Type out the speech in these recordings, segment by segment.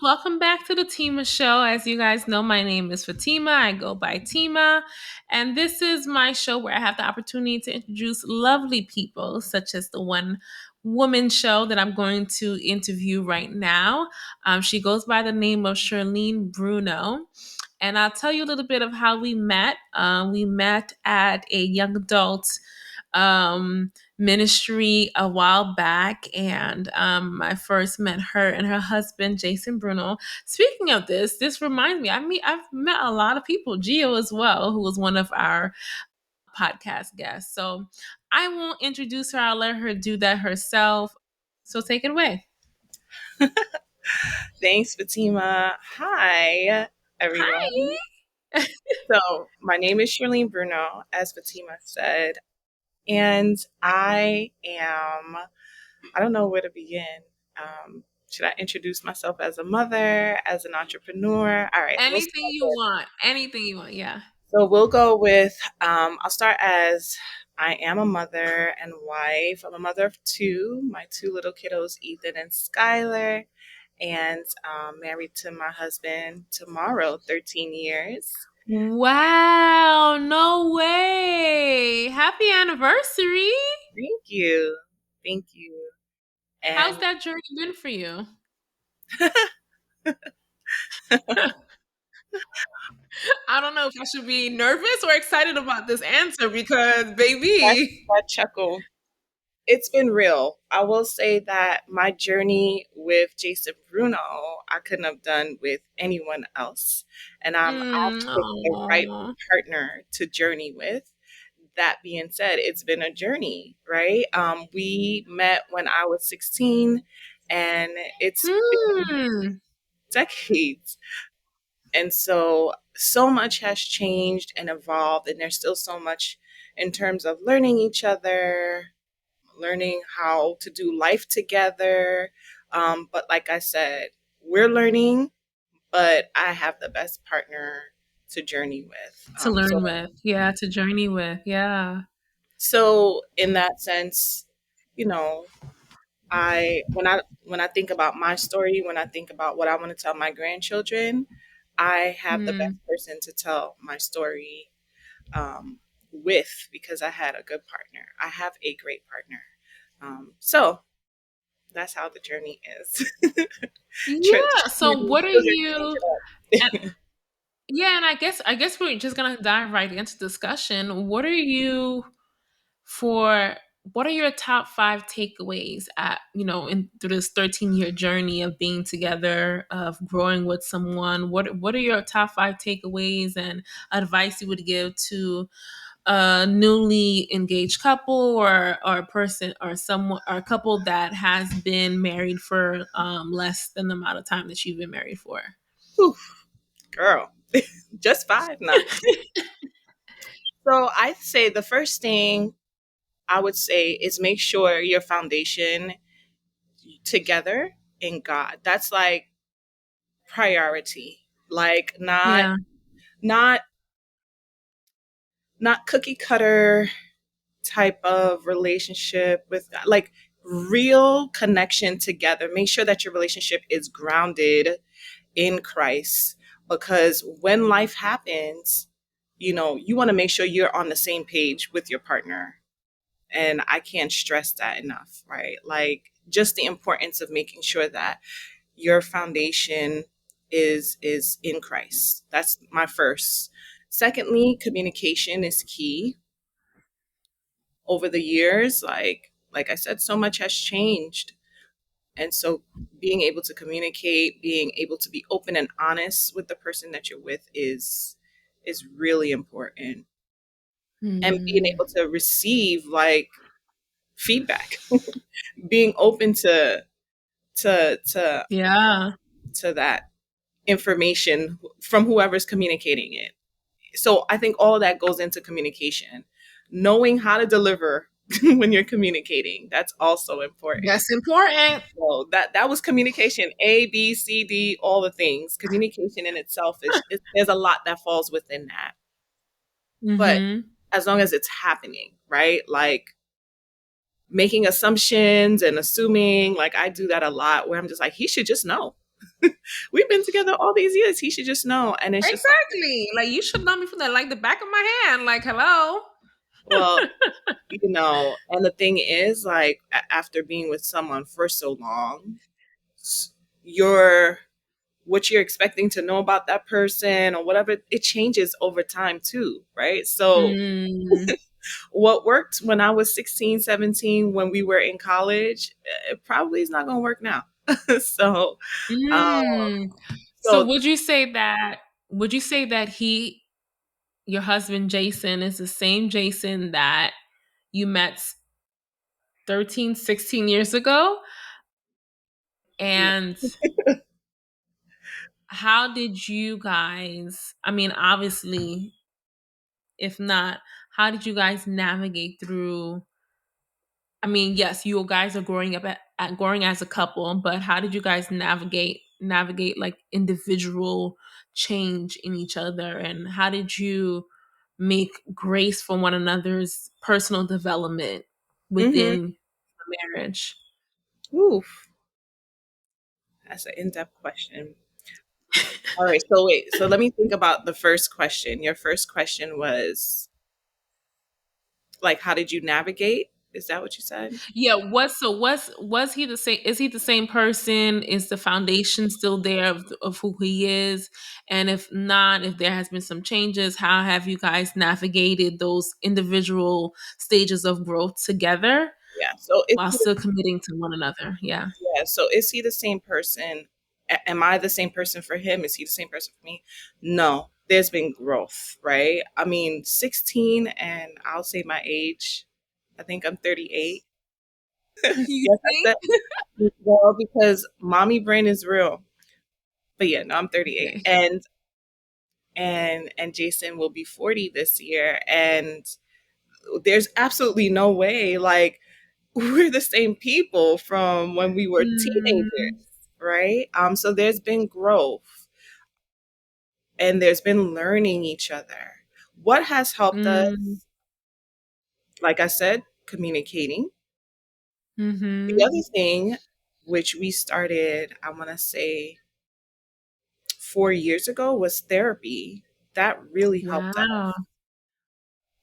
Welcome back to the Tima Show. As you guys know, my name is Fatima. I go by Tima. And this is my show where I have the opportunity to introduce lovely people, such as the one woman show that I'm going to interview right now. She goes by the name of Sherleen Bruno. And I'll tell you a little bit of how we met. We met at a young adult ministry a while back, and I first met her and her husband, Jason Bruno. Speaking of this reminds me, I've met a lot of people, Gio as well, who was one of our podcast guests. So I won't introduce her, I'll let her do that herself. So take it away. Thanks, Fatima. Hi, everyone. Hi. So, my name is Sherleen Bruno, as Fatima said, and I don't know where to begin. Should I introduce myself as a mother, as an entrepreneur? All right, we'll Anything start you with. want. Anything you want. Yeah. So, we'll go with, I'll start as I am a mother and wife. I'm a mother of two, my two little kiddos, Ethan and Skylar, and married to my husband tomorrow, 13 years. Wow, no way. Happy anniversary. Thank you. Thank you. How's And that journey been for you? I don't know if I should be nervous or excited about this answer because, that, baby. that chuckle, it's been real. I will say that my journey with Jason Bruno, I couldn't have done with anyone else. And I've picked the right Aw. partner to journey with. That being said, it's been a journey, right? We met when I was 16, and it's been Hmm. decades. And so much has changed and evolved, and there's still so much in terms of learning each other, learning how to do life together. But like I said, we're learning, but I have the best partner to journey with. To learn with. Yeah, to journey with. Yeah. So in that sense, you know, when I think about my story, when I think about what I want to tell my grandchildren, I have the Hmm. best person to tell my story with, because I had a good partner. I have a great partner. So that's how the journey is. Yeah. So what are Children change you and, it up. yeah, and I guess we're just gonna dive right into discussion. For what are your top five takeaways at in through this 13-year journey of being together, of growing with someone? What are your top five takeaways and advice you would give to a newly engaged couple, or a person or someone or a couple that has been married for less than the amount of time that you've been married for? Whew, girl, just five now. So I'd say the first thing I would say is make sure your foundation together in God. That's like priority. Like Yeah. not not cookie cutter type of relationship with God. Like real connection together. Make sure that your relationship is grounded in Christ, because when life happens, you want to make sure you're on the same page with your partner. And I can't stress that enough, right? Like just the importance of making sure that your foundation is in Christ. That's my first. Secondly, communication is key. Over the years, like I said, so much has changed. And so being able to communicate, being able to be open and honest with the person that you're with is really important. And being Hmm. able to receive like feedback, being open to to Yeah. to that information from whoever's communicating it. So I think all of that goes into communication. Knowing how to deliver when you're communicating, that's also important. That's important. So that was communication, A, B, C, D, all the things. Communication in itself there's a lot that falls within that. But Mm-hmm. as long as it's happening, right? Like making assumptions and assuming, like I do that a lot where I'm just like, he should just know. We've been together all these years. He should just know. And it's just like, Exactly. Like you should know me from the like the back of my hand. Like, hello. well, and the thing is, like, after being with someone for so long, your what you're expecting to know about that person or whatever, it changes over time too, right? So Mm. what worked when I was 16, 17, when we were in college, it probably is not going to work now. so, um, Mm. So so would you say that your husband Jason is the same Jason that you met 13, 16 years ago? no. And how did you guys, I mean, obviously, if not, how did you guys navigate through? I mean, yes, you guys are growing up at growing as a couple, but how did you guys navigate like individual change in each other, and how did you make grace for one another's personal development hmm within the marriage? Oof, that's an in-depth question. All right, so wait, so let me think about the first question. Your first question was like, how did you navigate? Is that what you said? Yeah, was he the same? Is he the same person? Is the foundation still there of who he is? And if not, if there has been some changes, how have you guys navigated those individual stages of growth together Yeah. So is while he still committing to one another? Yeah. Yeah. So is he the same person? Am I the same person for him? Is he the same person for me? No. There's been growth, right? I mean, 16, and I'll say my age. I think I'm 38. You Yes, I think? said well because mommy brain is real. But yeah, no, I'm 38, Okay. and Jason will be 40 this year, and there's absolutely no way like we're the same people from when we were teenagers, Mm, right? So there's been growth and there's been learning each other. What has helped mm, us, like I said, communicating. The mm-hmm. other thing, which we started, I want to say 4 years ago, was therapy. That really helped us. Wow.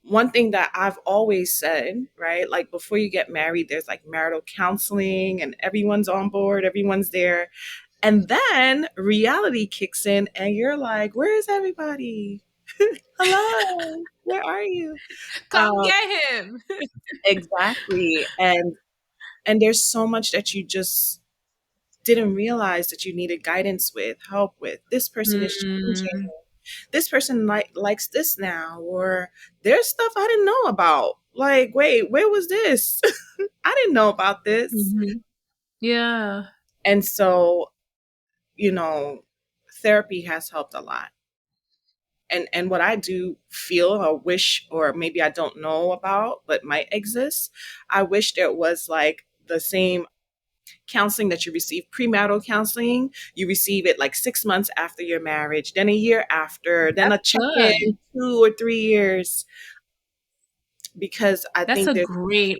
One thing that I've always said, right? Like before you get married, there's like marital counseling and everyone's on board, everyone's there. And then reality kicks in and you're like, where is everybody? Hello, where are you? Come Uh, get him. exactly. And there's so much that you just didn't realize that you needed guidance with, help with. This person is changing. Mm, This person likes this now, or there's stuff I didn't know about. Like, wait, where was this? I didn't know about this. mhm. Yeah. And so, you know, therapy has helped a lot. And what I do feel or wish, or maybe I don't know about, but might exist, I wish there was like the same counseling that you receive premarital counseling. You receive it like 6 months after your marriage, then a year after, then That's a check good. in 2 or 3 years. Because I That's think a there's, great,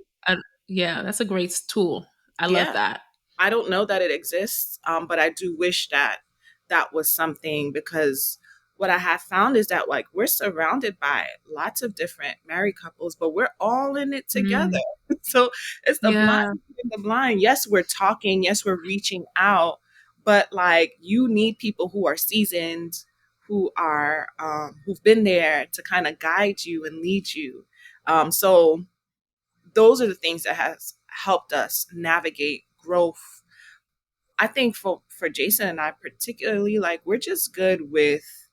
yeah, that's a great tool. I love yeah, that. I don't know that it exists, but I do wish that that was something because what I have found is that like we're surrounded by lots of different married couples, but we're all in it together. Mm, So it's the blind yeah. leading the blind. Yes, we're talking. Yes, we're reaching out, but like you need people who are seasoned, who've been there to kind of guide you and lead you. So those are the things that has helped us navigate growth. I think for Jason and I particularly, like we're just good with,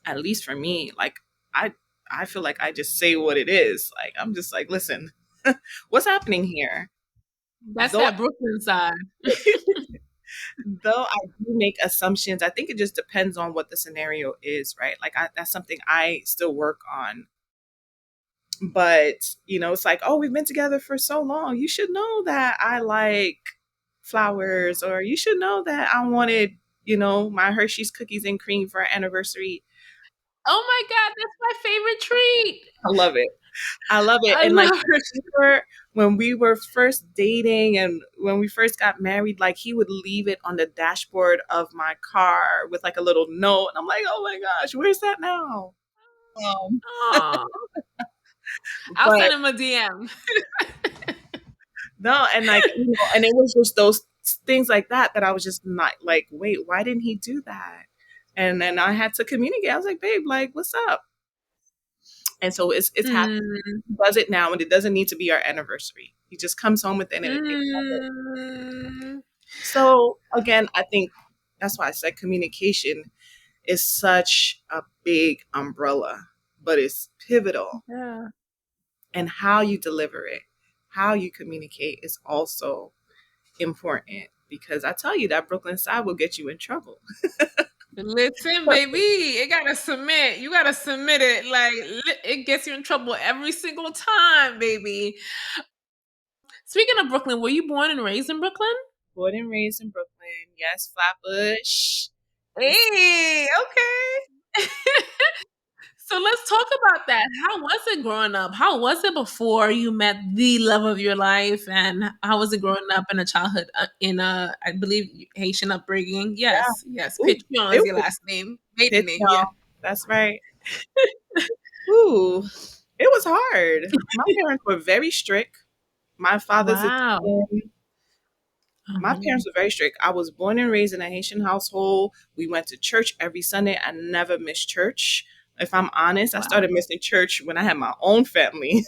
at least for me, like I I feel like I just say what it is. Like I'm just like, listen, what's happening here? That's Though that Brooklyn side. though I do make assumptions, I think it just depends on what the scenario is, right? Like that's something I still work on. But it's like, oh, we've been together for so long. You should know that I like flowers, or you should know that I wanted, my Hershey's cookies and cream for our anniversary. Oh my God, that's my favorite treat. I love it. I love it. I And like love it. when we were first dating and when we first got married, like he would leave it on the dashboard of my car with like a little note. And I'm like, oh my gosh, where's that now? Um, Aw. I'll but send him a DM. no, and like, and it was just those things like that that I was just not like, wait, why didn't he do that? And then I had to communicate. I was like, babe, like, what's up? And so it's happening. Mm, He does it now, and it doesn't need to be our anniversary. He just comes home with it, and it does it. mm, So again, I think that's why I said communication is such a big umbrella, but it's pivotal. yeah. And how you deliver it, how you communicate is also important because I tell you that Brooklyn side will get you in trouble. Listen, baby, it gotta submit. You gotta submit it. Like it gets you in trouble every single time, baby. Speaking of Brooklyn, were you born and raised in Brooklyn? Born and raised in Brooklyn, yes, Flatbush. It's Hey, okay. So let's talk about that. How was it growing up? How was it before you met the love of your life? And how was it growing up in a childhood in a, I believe, Haitian upbringing? yeah. Yes, yes. Ooh, Pichon it is your was last name, maiden pitch name. Yeah. y'all. That's right. Ooh, it was hard. My parents were very strict. My father's Wow. Italian. My Uh-huh. parents were very strict. I was born and raised in a Haitian household. We went to church every Sunday. I never missed church. If I'm honest, I Wow. started missing church when I had my own family,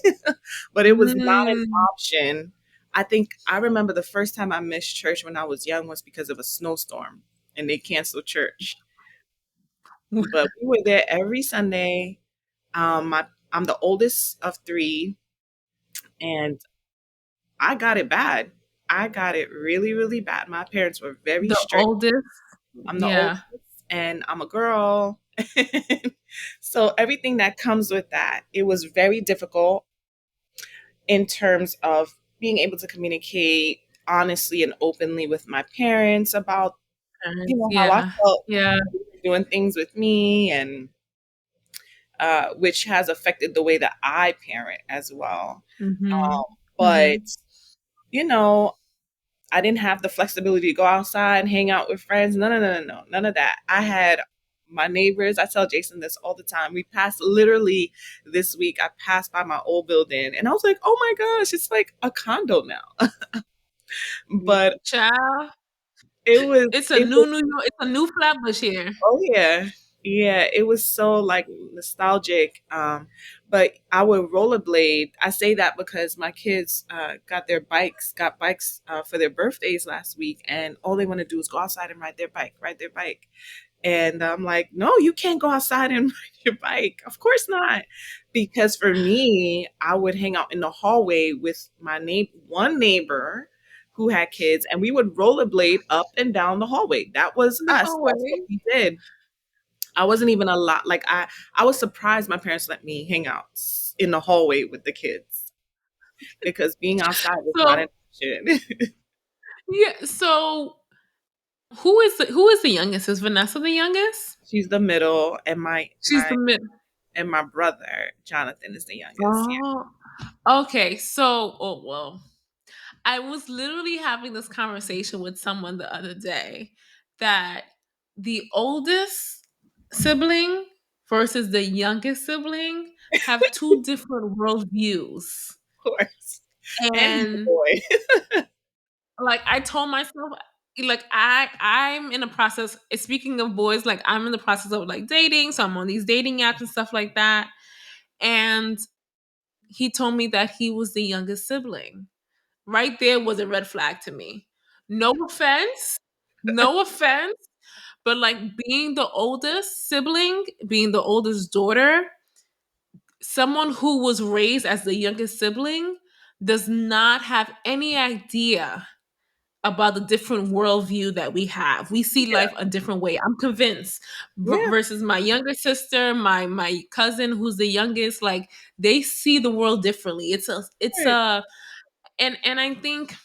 but it was not an Mm. option. I think I remember the first time I missed church when I was young was because of a snowstorm and they canceled church. But we were there every Sunday. I'm the oldest of three, and I got it bad. I got it really, really bad. My parents were very The strict. oldest. I'm the Yeah. oldest and I'm a girl. So everything that comes with that, it was very difficult in terms of being able to communicate honestly and openly with my parents about, Parents. how I Yeah. felt Yeah. doing things with me and which has affected the way that I parent as well. Mm-hmm. But, Mm-hmm. you know, I didn't have the flexibility to go outside and hang out with friends. No, no, no, no, no, none of that. I had my neighbors. I tell Jason this all the time. We passed literally this week. I passed by my old building and I was like, oh my gosh, it's like a condo now. But Child. it was, It's a it was, new New York. It's a new Flatbush here. oh yeah. Yeah, it was so like nostalgic. But I would rollerblade. I say that because my kids got bikes for their birthdays last week, and all they want to do is go outside and ride their bike. And I'm like, no, you can't go outside and ride your bike. Of course not. Because for me, I would hang out in the hallway with one neighbor who had kids, and we would rollerblade up and down the hallway. That was No us. That's what way. we did. I wasn't even a lot like I was surprised my parents let me hang out in the hallway with the kids because being outside was not an So option. yeah. So who is the youngest? Is Vanessa the youngest? She's the middle, and my She's my the mid. and my brother Jonathan is the youngest. Yeah. Oh. Okay. So oh well. I was literally having this conversation with someone the other day that the oldest sibling versus the youngest sibling have two different worldviews. Of course. And he's a And boy. like I told myself, like I'm in the process, speaking of boys, like I'm in the process of like dating. So I'm on these dating apps and stuff like that. And he told me that he was the youngest sibling. Right there was a red flag to me. No offense, no offense, but like being the oldest sibling, being the oldest daughter, someone who was raised as the youngest sibling does not have any idea about the different worldview that we have. We see Yeah. life a different way. I'm convinced. Yeah. Versus my younger sister, my cousin who's the youngest, like they see the world differently. Right. And I think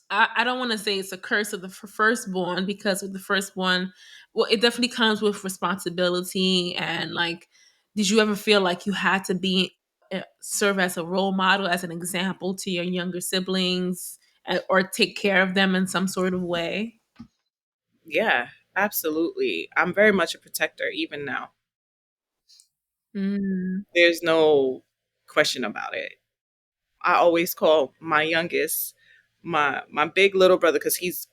I don't want to say it's a curse of the firstborn because with the firstborn, well, it definitely comes with responsibility and like, did you ever feel like you had to be? serve as a role model, as an example to your younger siblings, or take care of them in some sort of way? Yeah, absolutely. I'm very much a protector even now. Mm. There's no question about it. I always call my youngest my big little brother because he's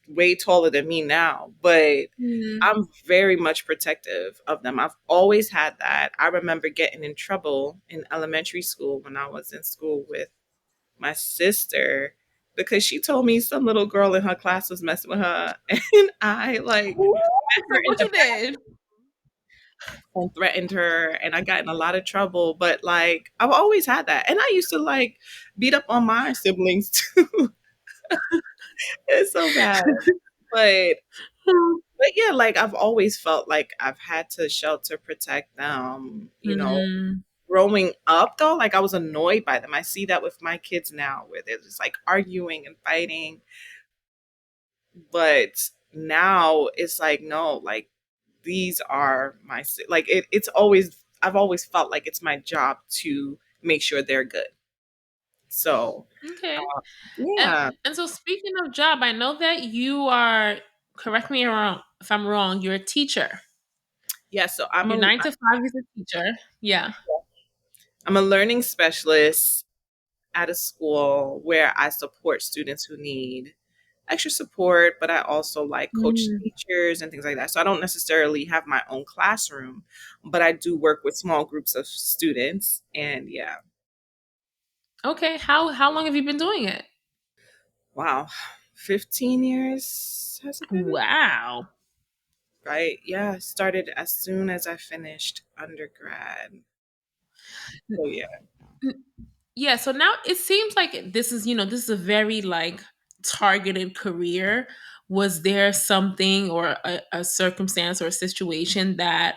way taller than me now, but Mm. I'm very much protective of them. I've always had that. I remember getting in trouble in elementary school when I was in school with my sister because she told me some little girl in her class was messing with her, and I like Ooh, met her in what the you did? and threatened her, and I got in a lot of trouble, but like I've always had that. And I used to like beat up on my siblings too. It's so bad. But yeah, like I've always felt like I've had to shelter protect them, you know. Mm. Growing up though, like I was annoyed by them. I see that with my kids now where they're just like arguing and fighting. But now it's like no, like these are like it's always I've always felt like it's my job to make sure they're good. So Okay. And yeah, and so speaking of job, I know that you are, correct me if I'm wrong, you're a teacher. yeah. So Your 9 to 5 is a teacher. Yeah. I'm a learning specialist at a school where I support students who need extra support, but I also like coach Mm. teachers and things like that. So I don't necessarily have my own classroom, but I do work with small groups of students. And yeah, Okay. How long have you been doing it? wow, 15 years has it been? Wow. Right? Yeah, started as soon as I finished undergrad. So yeah. Yeah, so now it seems like this is a very like targeted career. Was there something or a circumstance or a situation that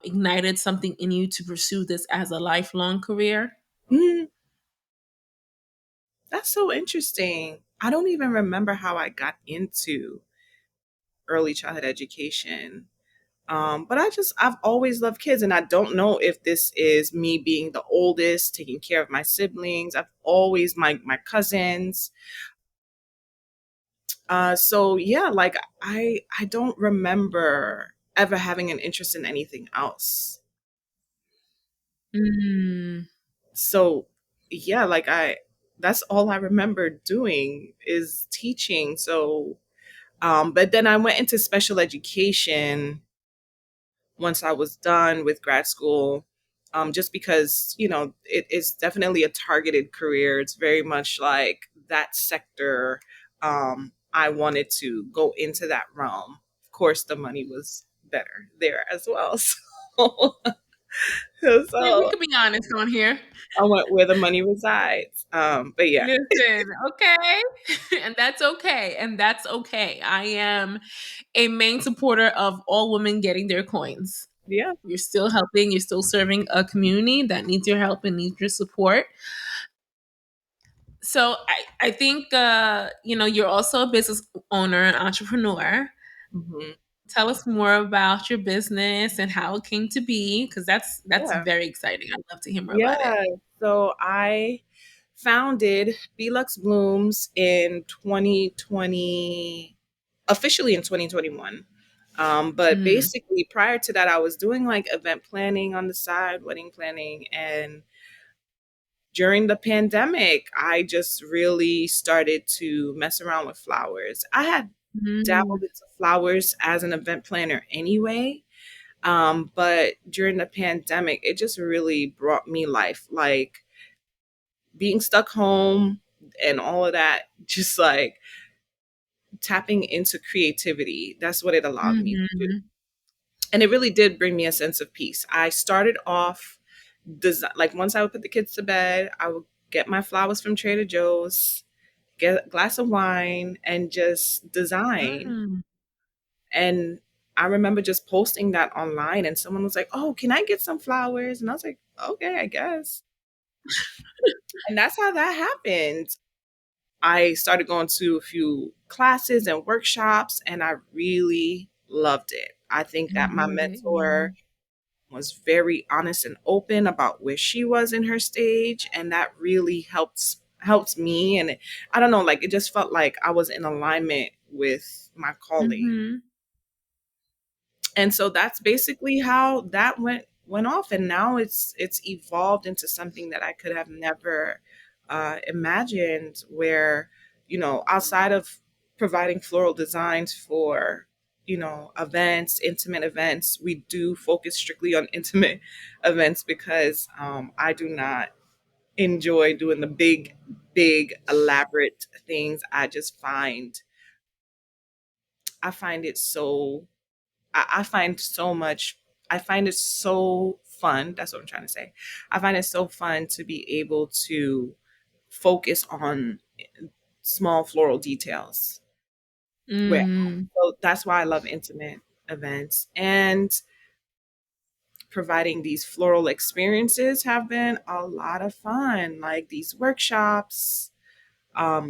ignited something in you to pursue this as a lifelong career? Mm, that's so interesting. I don't even remember how I got into early childhood education. But I've always loved kids, and I don't know if this is me being the oldest, taking care of my siblings. I've always my cousins. So yeah, like I don't remember ever having an interest in anything else. Mm. So yeah, like that's all I remember doing is teaching. So but then I went into special education once I was done with grad school, just because, you know, it is definitely a targeted career. It's very much like that sector. I wanted to go into that realm. Of course, the money was better there as well. Yeah, we So could be honest on here. I went where the money resides. But yeah, Listen, okay? And that's okay. And that's okay. I am a main supporter of all women getting their coins. yeah. You're still helping, you're still serving a community that needs your help and needs your support. So I think you're also a business owner, an entrepreneur. Hmm. Tell us more about your business and how it came to be, because that's Yeah. very exciting. I'd love to hear more about it. Yeah. So I founded Luxe Blooms in 2020, officially in 2021. But Mm. basically, prior to that, I was doing like event planning on the side, wedding planning. And during the pandemic, I just really started to mess around with flowers. I had Mm. dabbled into flowers as an event planner anyway. But during the pandemic, it just really brought me life. Like being stuck home and all of that, just like tapping into creativity. That's what it allowed me to do. Mhm. And it really did bring me a sense of peace. I started off like once I would put the kids to bed, I would get my flowers from Trader Joe's, get a glass of wine, and just design. Mm. And I remember just posting that online, and someone was like, "Oh, can I get some flowers?" And I was like, "Okay, I guess." And that's how that happened. I started going to a few classes and workshops, and I really loved it. I think I that my love it. mentor Yeah. was very honest and open about where she was in her stage, and that really helped me. And I don't know, like it just felt like I was in alignment with my calling. Mm-hmm. And so that's basically how that went off, and now it's evolved into something that I could have never imagined, where outside of providing floral designs for events, intimate events. We do focus strictly on intimate events because I do not enjoy doing the big elaborate things. I find it so I find so much. I find it so fun. That's what I'm trying to say. I find it so fun to be able to focus on small floral details. Where Mm. so that's why I love intimate events, and providing these floral experiences have been a lot of fun. Like these workshops.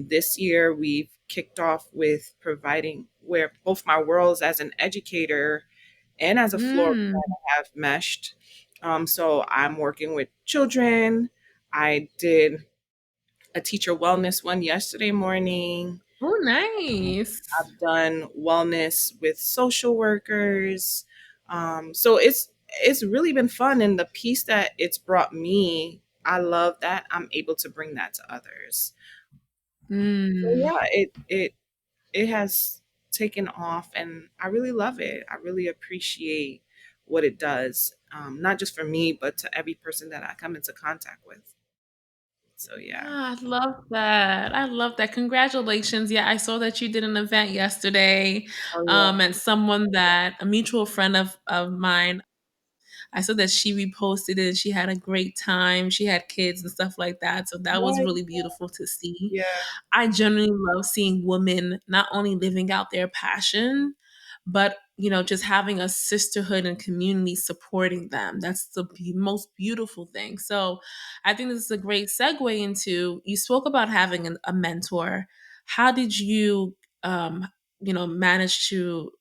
This year we've kicked off with providing where both my worlds as an educator and as a floral Mm. designer have meshed. So I'm working with children. I did a teacher wellness one yesterday morning. Oh, nice. I've done wellness with social workers. So it's really been fun, and the peace that it's brought me, I love that I'm able to bring that to others. So Mm. yeah, it has taken off, and I really love it. I really appreciate what it does, not just for me, but to every person that I come into contact with. So yeah. Yeah, I love that. I love that. Congratulations. Yeah, I saw that you did an event yesterday. Oh yeah. And someone that a mutual friend of mine, I saw that she reposted it. She had a great time. She had kids and stuff like that. So that was Yeah, really beautiful to see. yeah, I generally love seeing women not only living out their passion, but just having a sisterhood and community supporting them. That's the most beautiful thing. So I think this is a great segue into, you spoke about having a mentor. How did you um manage to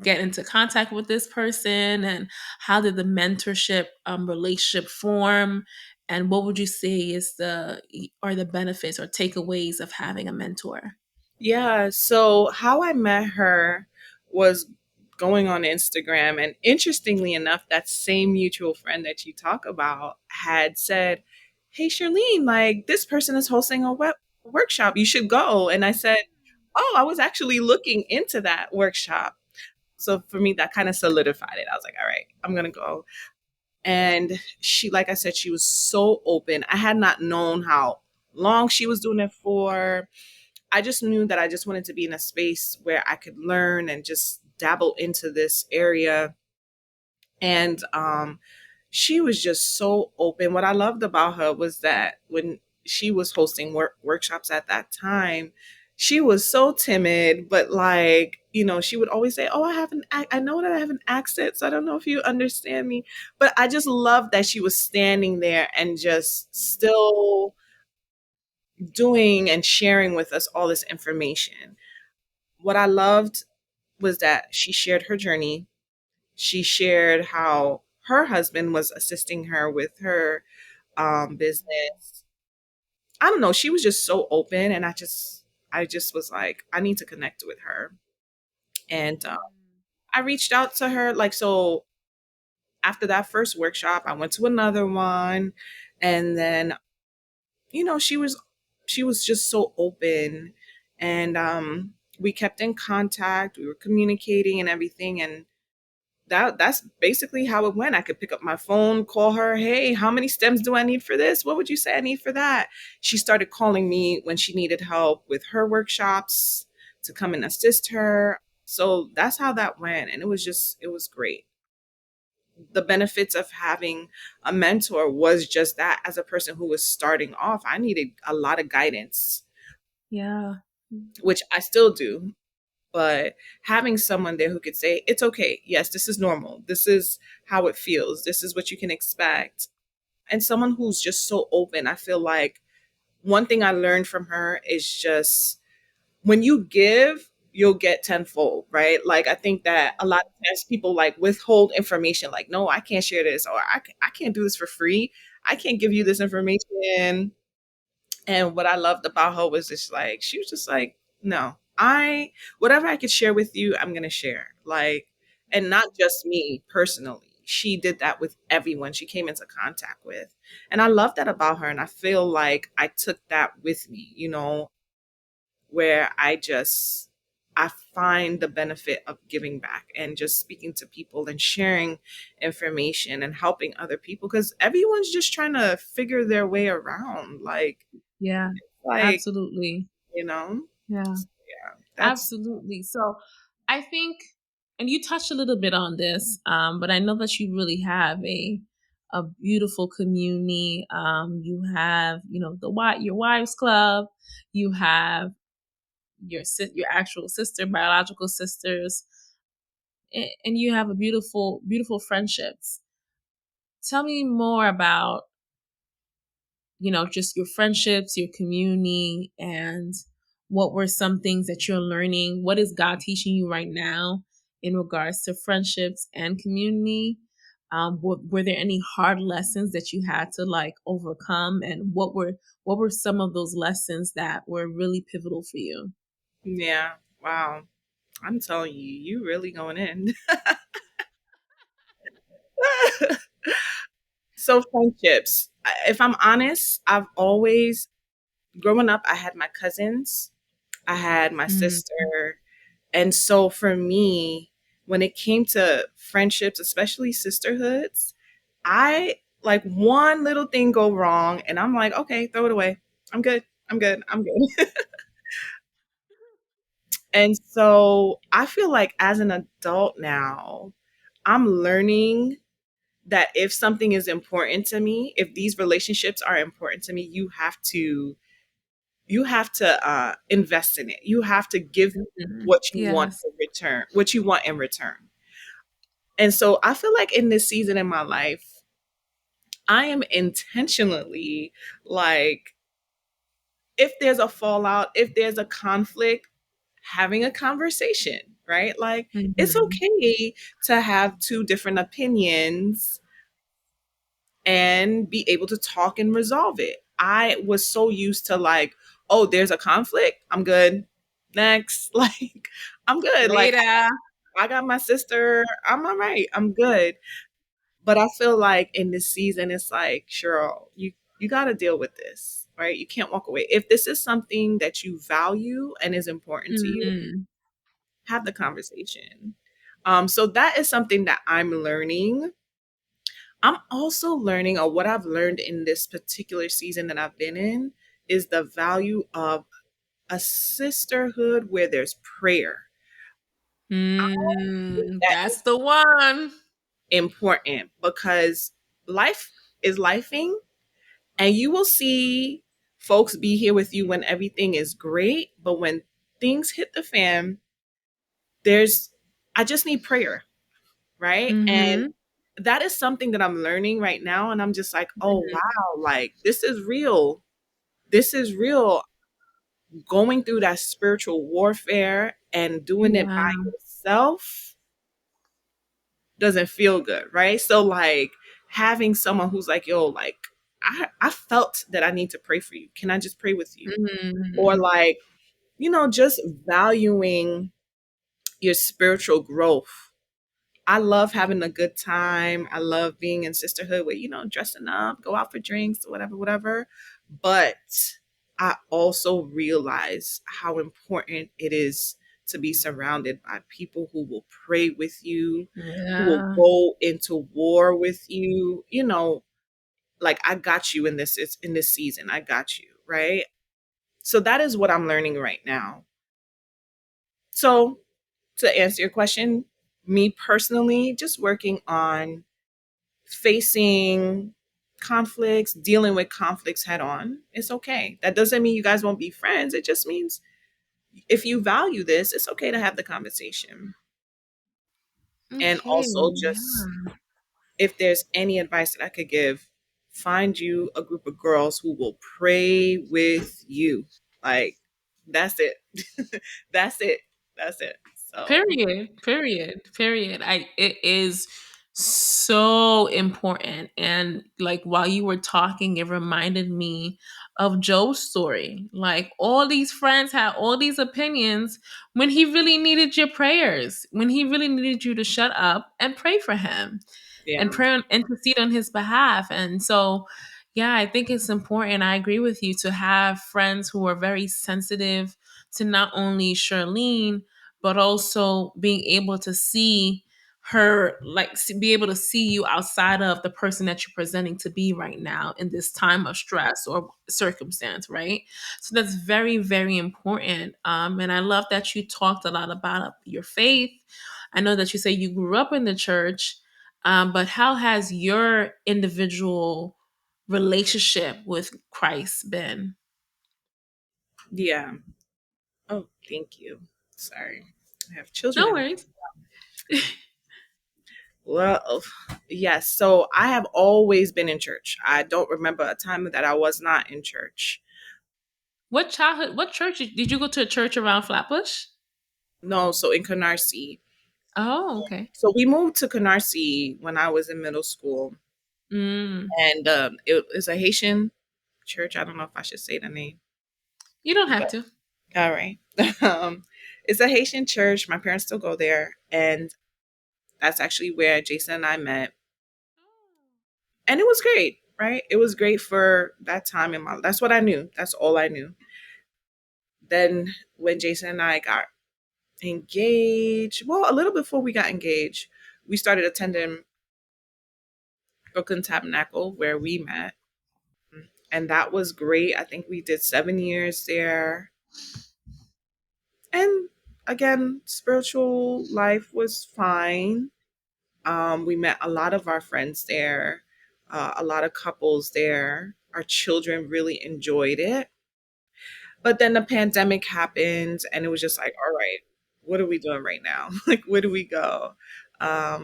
get into contact with this person, and how did the mentorship relationship form, and what would you say is the benefits or takeaways of having a mentor? yeah. So how I met her was going on Instagram, and interestingly enough, that same mutual friend that you talk about had said, "Hey, Sherleen, like this person is hosting a workshop. You should go." And I said, "Oh, I was actually looking into that workshop." So for me, that kind of solidified it. I was like, "All right, I'm gonna go." And she, like I said, she was so open. I had not known how long she was doing it for. I just knew that I just wanted to be in a space where I could learn and just dabble into this area. And she was just so open. What I loved about her was that when she was hosting workshops at that time, she was so timid, but like, she would always say, "Oh, I know that I have an accent, so I don't know if you understand me." But I just loved that she was standing there and just still doing and sharing with us all this information. What I loved was that she shared her journey. She shared how her husband was assisting her with her business. I don't know. She was just so open, and I just was like, I need to connect with her. And I reached out to her. Like, so after that first workshop, I went to another one, and then she was just so open, and we kept in contact. We were communicating and everything, and that's basically how it went. I could pick up my phone, call her, "Hey, how many stems do I need for this? What would you say I need for that?" She started calling me when she needed help with her workshops to come and assist her. So that's how that went. And it was great. The benefits of having a mentor was just that. As a person who was starting off, I needed a lot of guidance, Yeah. which I still do. But having someone there who could say, "It's okay. Yes, this is normal. This is how it feels. This is what you can expect." And someone who's just so open. I feel like one thing I learned from her is just when you give, you'll get tenfold, right? Like, I think that a lot of times people like withhold information, like, no, I can't share this, or I can't do this for free. I can't give you this information. And what I loved about her was just like, she was just like, no, whatever I could share with you, I'm going to share. Like, and not just me personally. She did that with everyone she came into contact with. And I love that about her. And I feel like I took that with me, where I find the benefit of giving back and just speaking to people and sharing information and helping other people, because everyone's just trying to figure their way around. Yeah, Like, absolutely. you know, Yeah, yeah, that's absolutely. So I think, and you touched a little bit on this, but I know that you really have a beautiful community. You have, your wives club. You have your actual sister, biological sisters, and you have a beautiful, beautiful friendships. Tell me more about, just your friendships, your community, and what were some things that you're learning? What is God teaching you right now in regards to friendships and community? Were there any hard lessons that you had to like overcome, and what were some of those lessons that were really pivotal for you? yeah. Wow. I'm telling you, you really going in. So friendships. If I'm honest, I've always growing up, I had my cousins, I had my Mm. sister. And so for me, when it came to friendships, especially sisterhoods, I like one little thing go wrong and I'm like, okay, throw it away. I'm good. I'm good. I'm good. And so I feel like as an adult now, I'm learning that if something is important to me, if these relationships are important to me, you have to invest in it. You have to give Mhm. what you want Yes. in return, what you want in return. And so I feel like in this season in my life, I am intentionally like, if there's a fallout, if there's a conflict, having a conversation, right? Like, it's Mhm. okay to have two different opinions and be able to talk and resolve it. I was so used to like, oh, there's a conflict. I'm good. Next. Like, I'm good. Like, Later. I got my sister. I'm all right. I'm good. But I feel like in this season, it's like, Cheryl, you got to deal with this, right? You can't walk away. If this is something that you value and is important to you, Mhm. have the conversation. So that is something that I'm learning. I'm also learning, or what I've learned in this particular season that I've been in, is the value of a sisterhood where there's prayer. That is That's the one. important because life is lifing, and you will see folks be here with you when everything is great, but when things hit the fan, there's I just need prayer, right? And Mhm. that is something that I'm learning right now, and I'm just like, oh Mhm. wow, like this is real. This is real. Going through that spiritual warfare and doing it by Yeah. yourself doesn't feel good, right? So like having someone who's like, yo, like I felt that I need to pray for you. Can I just pray with you? Or Mhm. like, just valuing your spiritual growth. I love having a good time. I love being in sisterhood where, dressing up, go out for drinks, whatever, whatever. But I also realize how important it is to be surrounded by people who will pray with you, who will Yeah. go into war with you. Like, I got you in this. It's in this season. I got you, right? So that is what I'm learning right now. So to answer your question, me personally, just working on facing conflicts, dealing with conflicts head on. It's okay. That doesn't mean you guys won't be friends. It just means if you value this, it's okay to have the conversation. And Okay. also, just Yeah. if there's any advice that I could give, find you a group of girls who will pray with you. Like, that's it. That's it. That's it. So Period. Period. Period. It is so important. And like while you were talking, it reminded me of Joe's story. Like all these friends had all these opinions when he really needed your prayers, when he really needed you to shut up and pray for him and yeah, pray and intercede on his behalf. And so, yeah, I think it's important. I agree with you to have friends who are very sensitive to not only Sherleen, but also being able to see her, like be able to see you outside of the person that you're presenting to be right now in this time of stress or circumstance, right? So that's very, very important. And I love that you talked a lot about your faith. I know that you say you grew up in the church, but how has your individual relationship with Christ been? yeah. Oh, thank you. Sorry, I have children No in the worries. well, yes. So I have always been in church. I don't remember a time that I was not in church. What church did you go to? A church around Flatbush? No, so in Canarsie. Oh, okay. So we moved to Canarsie when I was in middle school, Mm. and it is a Haitian church. I don't know if I should say the name, You don't have but to. all right. um, it's a Haitian church. My parents still go there, and that's actually where Jason and I met, and it was great. Right? It was great for that time in my. That's what I knew. That's all I knew. Then when Jason and I got engaged, well, a little before we got engaged, we started attending Brooklyn Tabernacle where we met. And that was great. I think we did 7 years there. And again, spiritual life was fine. We met a lot of our friends there, a lot of couples there. Our children really enjoyed it. But then the pandemic happened, and it was just like, all right, what are we doing right now? Like, where do we go?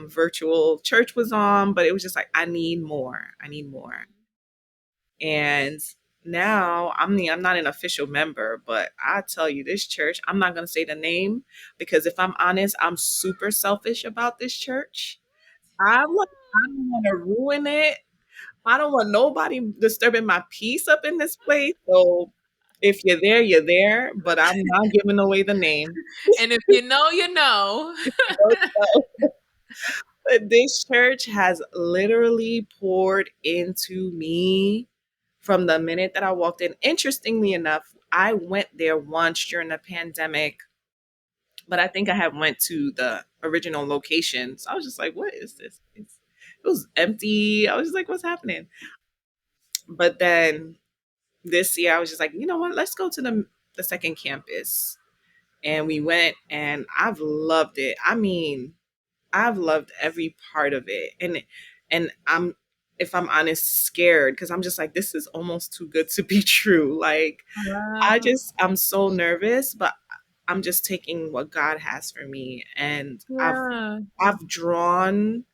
Virtual church was on, but it was just like, I need more. I need more. And now I'm not an official member, but I tell you, this church, I'm not gonna say the name because if I'm honest, I'm super selfish about this church. I don't want to ruin it. I don't want nobody disturbing my peace up in this place. So if you're there, you're there, but I'm not giving away the name. And if you know, you know. But this church has literally poured into me from the minute that I walked in. Interestingly enough, I went there once during the pandemic, but I think I had went to the original location. So I was just like, what is this? It was empty. I was just like, what's happening? But then this year I was just like, you know what? Let's go to the second campus. And we went and I've loved it. I mean, I've loved every part of it. And I'm if I'm honest, scared because I'm just like, this is almost too good to be true. Like Wow. I'm so nervous, but I'm just taking what God has for me. And Yeah. I've drawn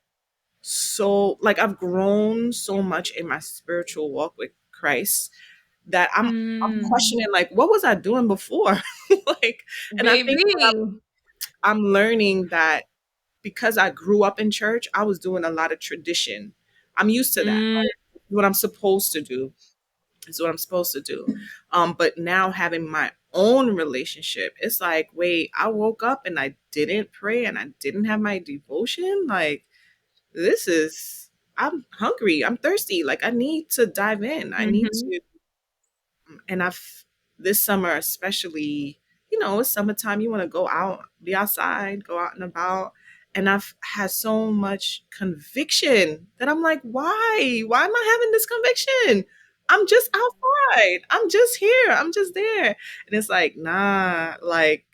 so like I've grown so much in my spiritual walk with Christ that I'm Mm. questioning like what was I doing before? Like and I think Baby. I'm learning that because I grew up in church, I was doing a lot of tradition. I'm used to that. Mm. What I'm supposed to do is what I'm supposed to do. But now having my own relationship, it's like, wait, I woke up and I didn't pray and I didn't have my devotion. Like, this is, I'm hungry. I'm thirsty. Like, I need to dive in. I need Mhm. to and this summer especially, you know, it's summertime, you want to go out, be outside, go out and about. And I've had so much conviction that I'm like, why am I having this conviction? I'm just outside, I'm just here, I'm just there. And it's like, nah, like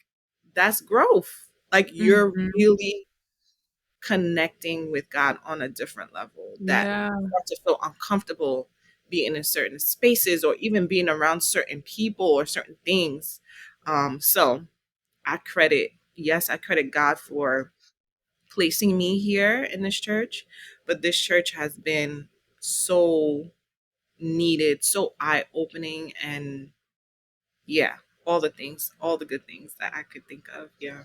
that's growth. Like you're Mhm. really connecting with God on a different level that Yeah. you start to feel uncomfortable being in certain spaces or even being around certain people or certain things. So I credit God for placing me here in this church, but this church has been so needed, so eye opening, and yeah. all the things, all the good things that I could think of. Yeah.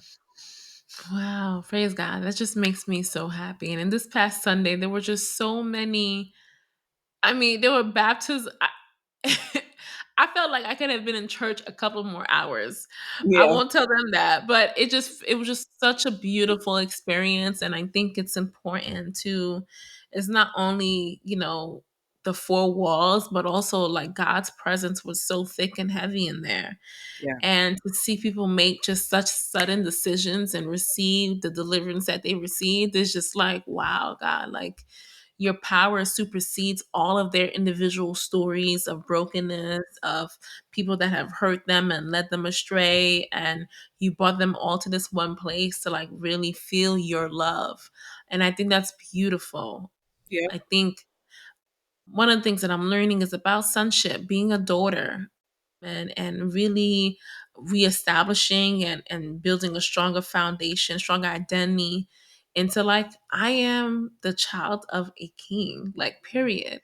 Wow, praise God. That just makes me so happy. And in this past Sunday, there were just so many. I mean, there were baptisms. I felt like I could have been in church a couple more hours. I Yeah. won't tell them that, but it was just such a beautiful experience, and I think it's important to it's not only, the four walls, but also like God's presence was so thick and heavy in there. Yeah. And to see people make just such sudden decisions and receive the deliverance that they received is just like, wow, God, like your power supersedes all of their individual stories of brokenness, of people that have hurt them and led them astray. And you brought them all to this one place to like really feel your love. And I think that's beautiful. Yeah. I think one of the things that I'm learning is about sonship, being a daughter, and really reestablishing and building a stronger foundation, stronger identity into like I am the child of a king, like period.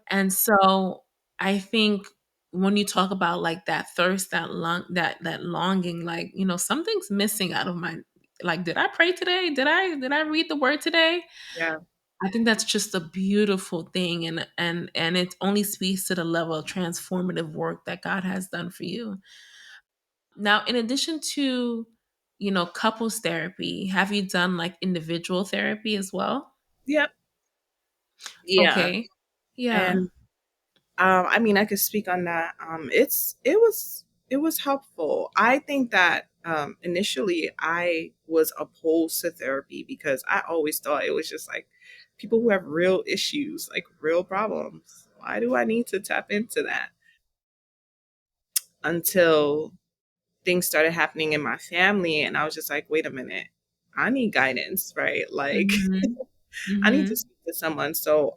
And so I think when you talk about like that thirst, that longing, like, something's missing out of my like, did I pray today? Did I read the word today? Yeah. I think that's just a beautiful thing, and it only speaks to the level of transformative work that God has done for you. Now, in addition to, couples therapy, have you done like individual therapy as well? Yep. Yeah. Okay. Yeah. And I mean, I could speak on that. It was helpful. I think that initially I was opposed to therapy because I always thought it was just like people who have real issues, like real problems. Why do I need to tap into that? Until things started happening in my family, and I was just like, wait a minute, I need guidance, right? Like, Mhm. I need to Mhm. speak to someone. So,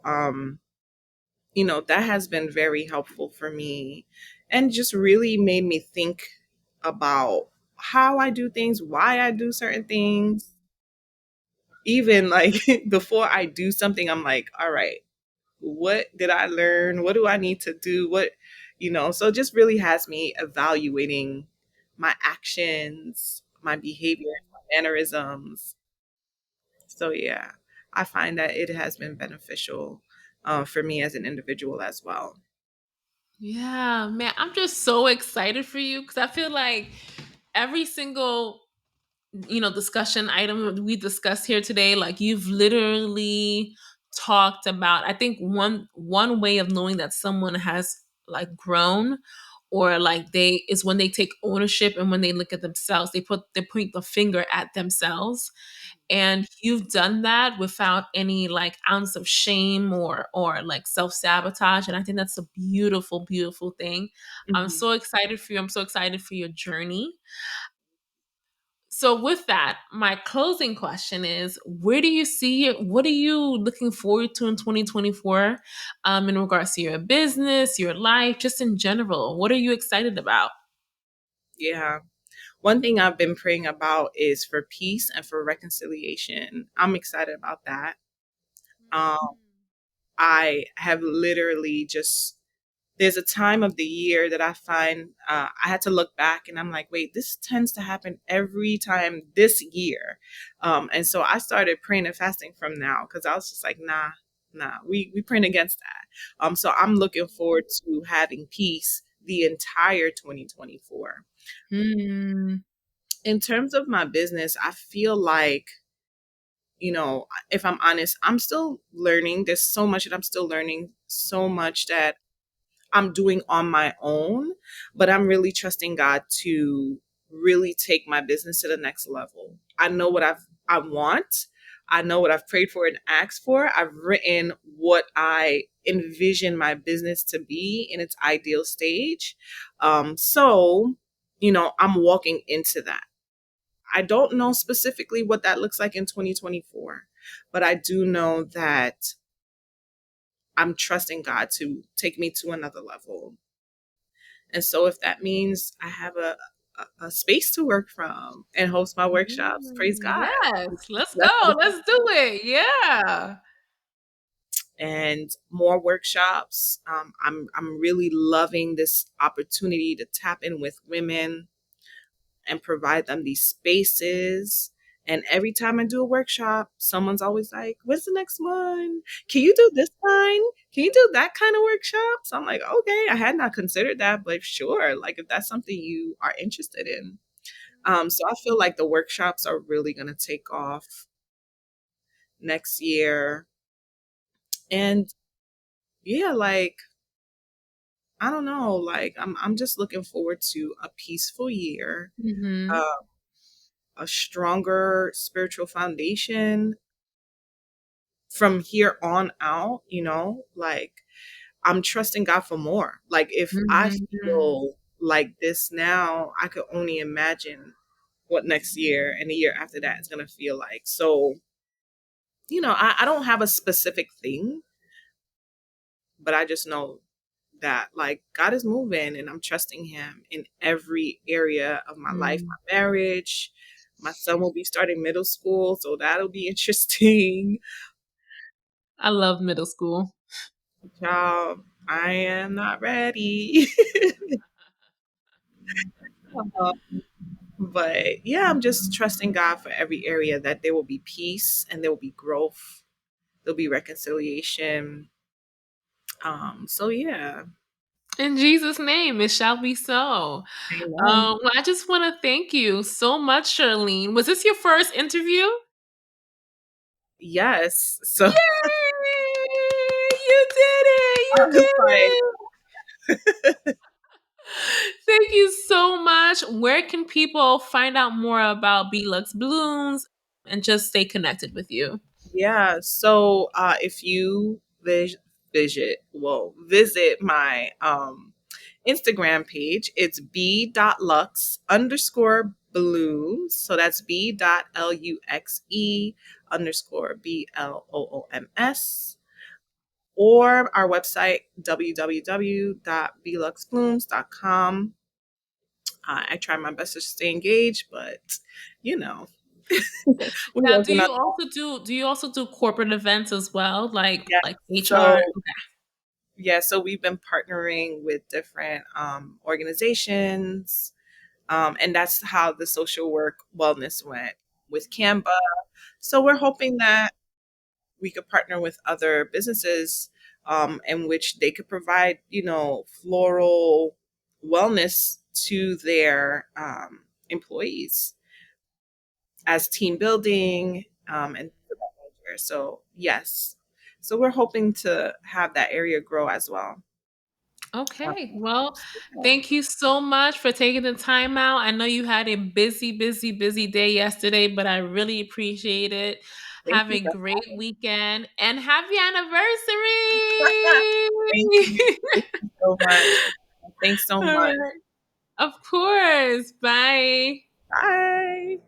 that has been very helpful for me and just really made me think about how I do things, why I do certain things. Even like before I do something, I'm like, all right, what did I learn? What do I need to do? So it just really has me evaluating my actions, my behaviors, my mannerisms. So yeah, I find that it has been beneficial for me as an individual as well. Yeah, man, I'm just so excited for you because I feel like every single discussion item we discussed here today, like you've literally talked about. I think one way of knowing that someone has like grown or like they is when they take ownership and when they look at themselves, they point the finger at themselves. And you've done that without any like ounce of shame or like self-sabotage, and I think that's a beautiful, beautiful thing. I'm Mhm. so excited for you. I'm so excited for your journey. So with that, my closing question is, where do you see it? What are you looking forward to in 2024, in regards to your business, your life, just in general? What are you excited about? Yeah. One thing I've been praying about is for peace and for reconciliation. I'm excited about that. Um, I have literally just there's a time of the year that I find I had to look back and I'm like, wait, this tends to happen every time this year. And so I started praying and fasting from now because I was just like, nah, we praying against that. So I'm looking forward to having peace the entire 2024. Hmm. In terms of my business, I feel like, if I'm honest, I'm still learning. There's so much that I'm still learning, so much that I'm doing on my own, but I'm really trusting God to really take my business to the next level. I know what I want. I know what I've prayed for and asked for. I've written what I envision my business to be in its ideal stage. So, I'm walking into that. I don't know specifically what that looks like in 2024, but I do know that I'm trusting God to take me to another level. And so if that means I have a space to work from and host my workshops, praise God. Yes, let's That's go. what Let's do it. Yeah. and more workshops. I'm really loving this opportunity to tap in with women and provide them these spaces. And every time I do a workshop, someone's always like, "When's the next one? Can you do this kind? Can you do that kind of workshop?" So I'm like, "Okay, I had not considered that, but sure, like if that's something you are interested in." So I feel like the workshops are really gonna take off next year. And yeah, like I don't know, like I'm just looking forward to a peaceful year, Mm-hmm. uh, a stronger spiritual foundation from here on out, like I'm trusting God for more. Like if I Mm-hmm. feel like this now, I could only imagine what next year and the year after that is gonna feel like. So, I don't have a specific thing, but I just know that like God is moving and I'm trusting him in every area of my life, Mm. my marriage. My son will be starting middle school, so that'll be interesting. I love middle school. Child, I am not ready. But yeah, I'm just trusting God for every area that there will be peace and there will be growth. There'll be reconciliation. So yeah. In Jesus' name, it shall be so. Amen. Well, I just want to thank you so much, Sherleen. Was this your first interview? Yes. So Yay! You did it! I You was did like, it! Thank you so much. Where can people find out more about Luxe Blooms and just stay connected with you? yeah. So if you visit my Instagram page, it's b.lux_blooms. So that's b.luxe_blooms. Or our website, www.bluxblooms.com. I try my best to stay engaged, but you know, we're Now, working on do you also do corporate events as well, that. like HR? So yeah, so we've been partnering with different organizations, and that's how the social work wellness went with Canva. So we're hoping that we could partner with other businesses, in which they could provide, floral wellness to their employees as team building, and things of that nature. So yes, so we're hoping to have that area grow as well. Um, Okay. Well, so, yeah. thank you so much for taking the time out. I know you had a busy, busy, busy day yesterday, but I really appreciate it. Thank Have you a for great having weekend and happy anniversary. me. Thank you. Thank you so much. Thanks so All much. right. Of course. Bye. Bye.